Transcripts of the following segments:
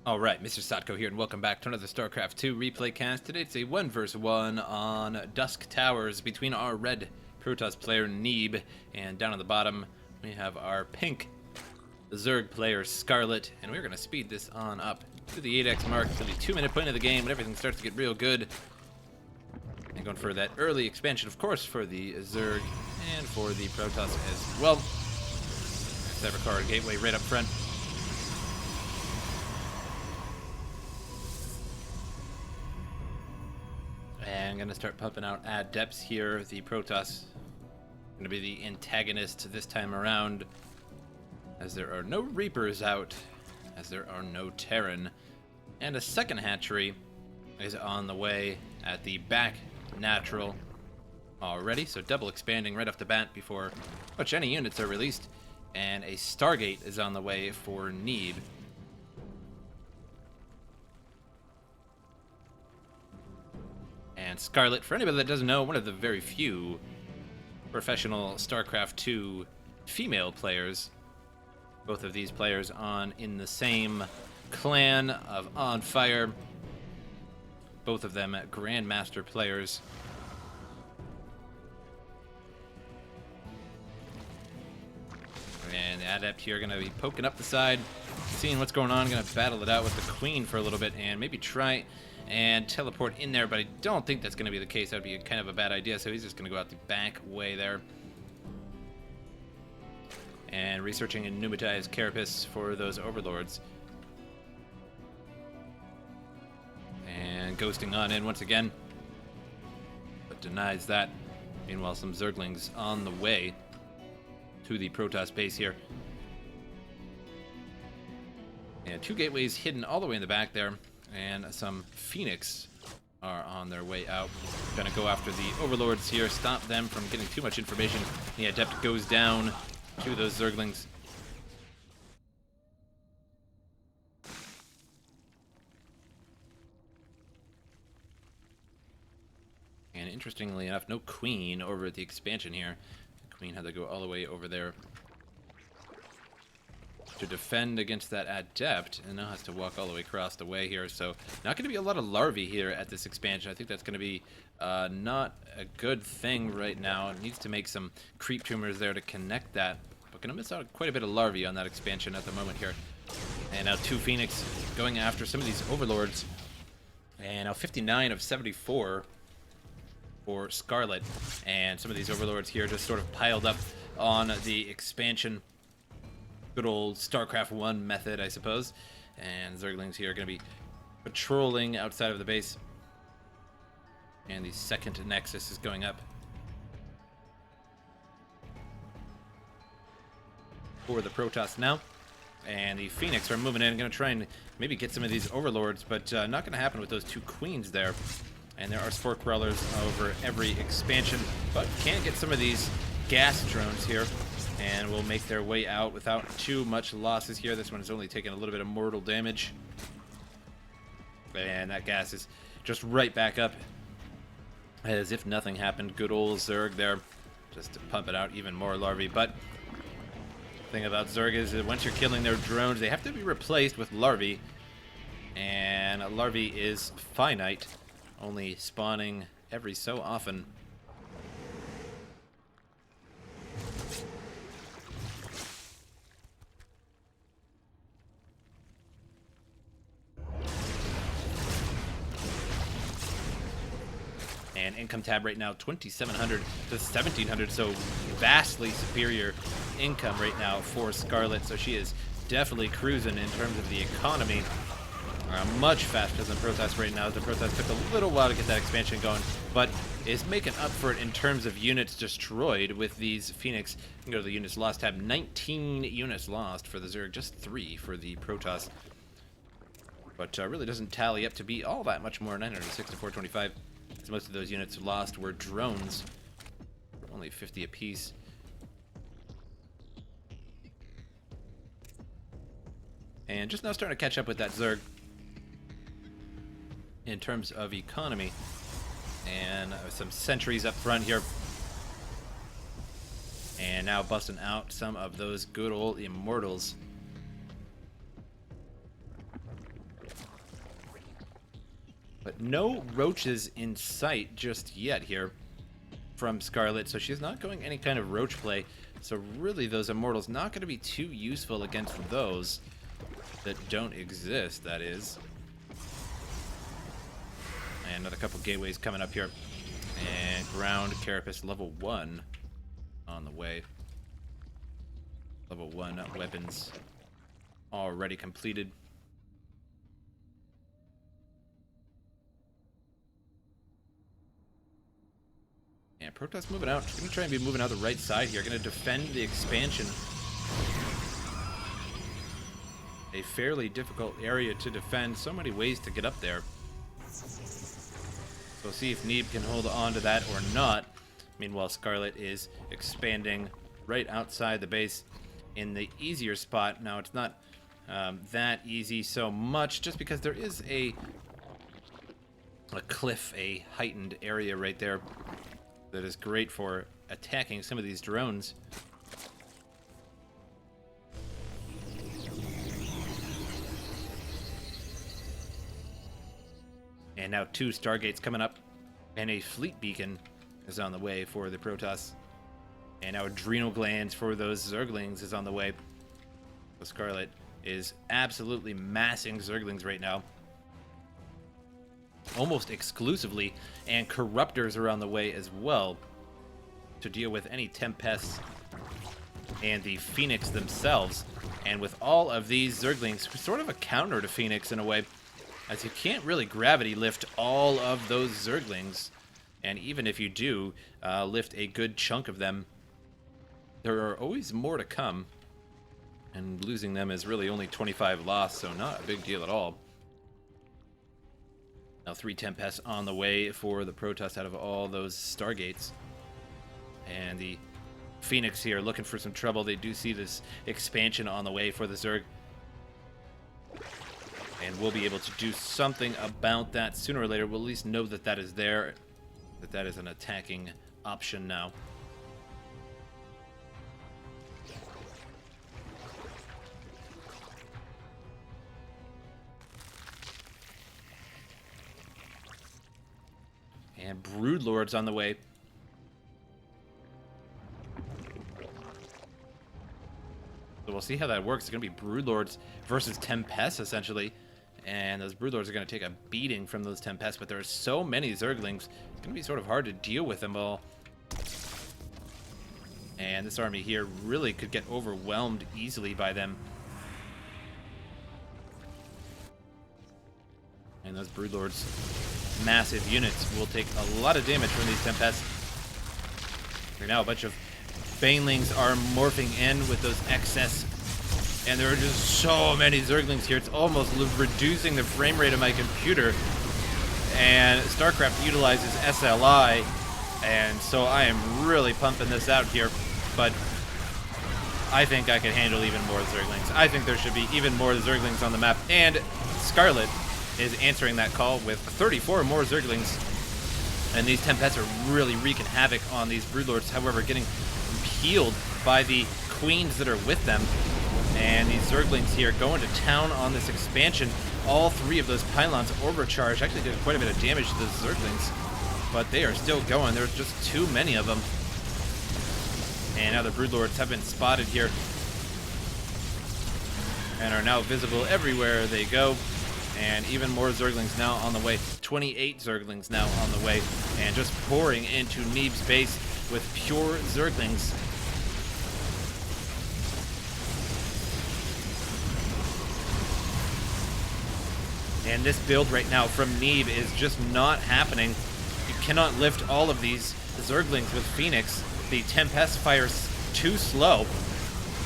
Alright, MrSotko here, and welcome back to another Starcraft 2 replay cast. Today it's a 1 vs 1 on Dusk Towers between our red Protoss player Neeb, and down on the bottom we have our pink Zerg player Scarlett, and we're going to speed this on up to the 8x mark, to the 2-minute point of the game when everything starts to get real good. And going for that early expansion, of course, for the Zerg and for the Protoss as well. Cybercar gateway right up front. And I'm going to start pumping out adepts here. The Protoss going to be the antagonist this time around, as there are no Reapers out, as there are no Terran. And a second hatchery is on the way at the back natural already, so double expanding right off the bat before much any units are released. And a Stargate is on the way for Neeb. And Scarlett, for anybody that doesn't know, one of the very few professional StarCraft 2 female players. Both of these players in the same clan of On Fire. Both of them Grandmaster players. And the Adept here going to be poking up the side, seeing what's going on, going to battle it out with the Queen for a little bit, and maybe try and teleport in there, but I don't think that's going to be the case. That would be kind of a bad idea, so he's just going to go out the back way there. And researching and pneumatize Carapace for those overlords. And ghosting on in once again, but denies that. Meanwhile, some Zerglings on the way to the Protoss base here. And two gateways hidden all the way in the back there. And some Phoenix are on their way out. Gonna go after the Overlords here, stop them from getting too much information. The Adept goes down to those Zerglings. And interestingly enough, no Queen over at the expansion here. The Queen had to go all the way over there to defend against that Adept, and now has to walk all the way across the way here. So not going to be a lot of larvae here at this expansion. I think that's going to be not a good thing right now. It needs to make some creep tumors there to connect that, but going to miss out quite a bit of larvae on that expansion at the moment here. And now two Phoenix going after some of these Overlords, and now 59 of 74 for Scarlett, and some of these Overlords here just sort of piled up on the expansion. Good old StarCraft 1 method, I suppose. And Zerglings here are going to be patrolling outside of the base. And the second Nexus is going up for the Protoss now. And the Phoenix are moving in, going to try and maybe get some of these Overlords, but not going to happen with those two Queens there. And there are Spore Crawlers over every expansion, but can get some of these gas drones here. And will make their way out without too much losses here. This one is only taking a little bit of mortal damage. And that gas is just right back up, as if nothing happened. Good old Zerg there, just to pump it out even more larvae. But the thing about Zerg is that once you're killing their drones, they have to be replaced with larvae. And larvae is finite, only spawning every so often. And income tab right now, 2,700 to 1,700, so vastly superior income right now for Scarlett. So she is definitely cruising in terms of the economy. Much faster than Protoss right now. The Protoss took a little while to get that expansion going, but is making up for it in terms of units destroyed with these Phoenix. You can go to the units lost tab. 19 units lost for the Zerg, just 3 for the Protoss. But really doesn't tally up to be all that much more. 906 to 425. Most of those units lost were drones, only 50 apiece. And just now starting to catch up with that Zerg in terms of economy. And some sentries up front here. And now busting out some of those good old Immortals. But no roaches in sight just yet here from Scarlett, so she's not going any kind of roach play. So really, those immortals not going to be too useful against those that don't exist, that is. And another couple gateways coming up here. And ground carapace level 1 on the way. Level 1 weapons already completed. And Protoss moving out. Just going to try and be moving out the right side here. Going to defend the expansion. A fairly difficult area to defend. So many ways to get up there. So we'll see if Neeb can hold on to that or not. Meanwhile, Scarlett is expanding right outside the base in the easier spot. Now, it's not that easy so much, just because there is a cliff, a heightened area right there that is great for attacking some of these drones. And now 2 Stargates coming up, and a fleet beacon is on the way for the Protoss. And now adrenal glands for those Zerglings is on the way. So Scarlett is absolutely massing Zerglings right now, almost exclusively, and Corruptors are on the way as well to deal with any Tempests and the Phoenix themselves. And with all of these Zerglings, sort of a counter to Phoenix in a way, as you can't really gravity lift all of those Zerglings, and even if you do lift a good chunk of them, there are always more to come, and losing them is really only 25 loss, so not a big deal at all. Now 3 Tempests on the way for the Protoss out of all those Stargates. And the Phoenix here looking for some trouble. They do see this expansion on the way for the Zerg. And we'll be able to do something about that sooner or later. We'll at least know that that is there, that that is an attacking option now. And Broodlords on the way. So we'll see how that works. It's going to be Broodlords versus Tempests, essentially. And those Broodlords are going to take a beating from those Tempests, but there are so many Zerglings, it's going to be sort of hard to deal with them all. And this army here really could get overwhelmed easily by them. And those Broodlords, massive units, will take a lot of damage from these Tempests. Right now, a bunch of Banelings are morphing in with those excess, and there are just so many Zerglings here. It's almost reducing the frame rate of my computer. And Starcraft utilizes SLI, and so I am really pumping this out here. But I think I can handle even more Zerglings. I think there should be even more Zerglings on the map, and Scarlett is answering that call with 34 more Zerglings. And these Tempests are really wreaking havoc on these Broodlords, however, getting healed by the queens that are with them. And these Zerglings here going to town on this expansion. All 3 of those pylons overcharged. Actually did quite a bit of damage to the Zerglings, but they are still going. There's just too many of them. And now the Broodlords have been spotted here and are now visible everywhere they go. And even more Zerglings now on the way. 28 Zerglings now on the way. And just pouring into Neeb's base with pure Zerglings. And this build right now from Neeb is just not happening. You cannot lift all of these Zerglings with Phoenix. The Tempest fires too slow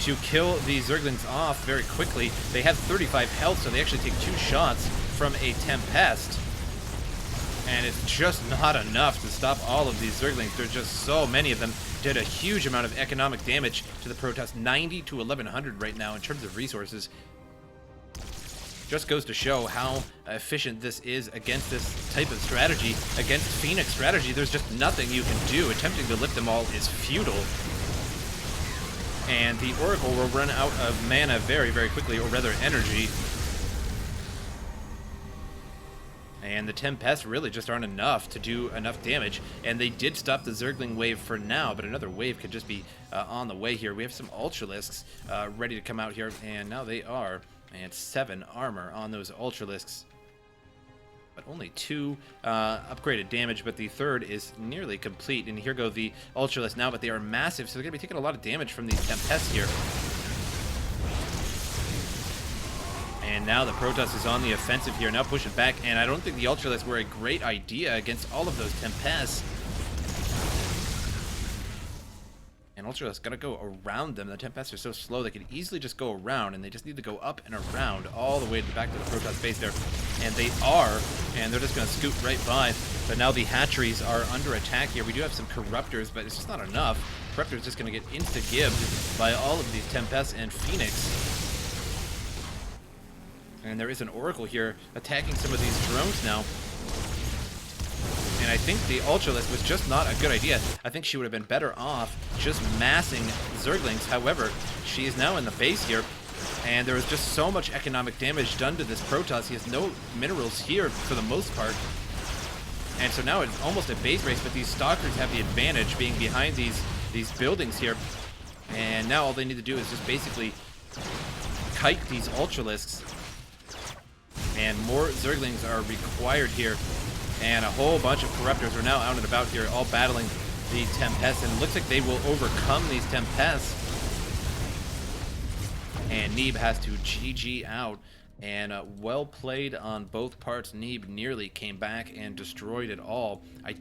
to kill the Zerglings off very quickly. They have 35 health, so they actually take 2 shots from a Tempest. And it's just not enough to stop all of these Zerglings. There's just so many of them. Did a huge amount of economic damage to the Protoss. 90 to 1100 right now in terms of resources. Just goes to show how efficient this is against this type of strategy. Against Phoenix strategy, there's just nothing you can do. Attempting to lift them all is futile. And the Oracle will run out of mana very, very quickly, or rather energy. And the Tempests really just aren't enough to do enough damage. And they did stop the Zergling wave for now, but another wave could just be on the way here. We have some Ultralisks ready to come out here, and now they are. And 7 armor on those Ultralisks. But only 2 upgraded damage, but the third is nearly complete. And here go the Ultralisks now, but they are massive, so they're going to be taking a lot of damage from these Tempests here. And now the Protoss is on the offensive here, now pushing back, and I don't think the Ultralisks were a great idea against all of those Tempests. And Ultralisks gotta go around them. The Tempests are so slow, they could easily just go around, and they just need to go up and around all the way to the back to the Protoss base there. And they are, and they're just gonna scoot right by. But now the hatcheries are under attack here. We do have some Corruptors, but it's just not enough. Corruptors just gonna get insta-gibbed by all of these Tempests and Phoenix. And there is an Oracle here attacking some of these drones now. And I think the Ultralisk was just not a good idea. I think she would have been better off just massing Zerglings. However, she is now in the base here. And there is just so much economic damage done to this Protoss. He has no minerals here for the most part. And so now it's almost a base race, but these Stalkers have the advantage being behind these buildings here. And now all they need to do is just basically kite these Ultralisks. And more Zerglings are required here. And a whole bunch of Corruptors are now out and about here, all battling the Tempests. And it looks like they will overcome these Tempests. And Neeb has to GG out. And well played on both parts. Neeb nearly came back and destroyed it all. I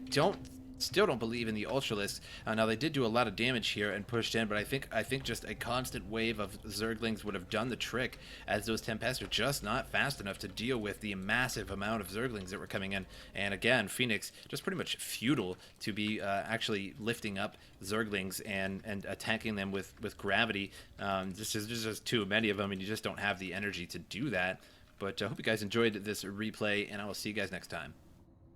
still don't believe in the Ultralisks. Now they did do a lot of damage here and pushed in, but I think just a constant wave of Zerglings would have done the trick, as those Tempests are just not fast enough to deal with the massive amount of Zerglings that were coming in. And again, Phoenix just pretty much futile to be actually lifting up Zerglings and attacking them with gravity. There's just too many of them, and you just don't have the energy to do that. But I hope you guys enjoyed this replay, and I will see you guys next time.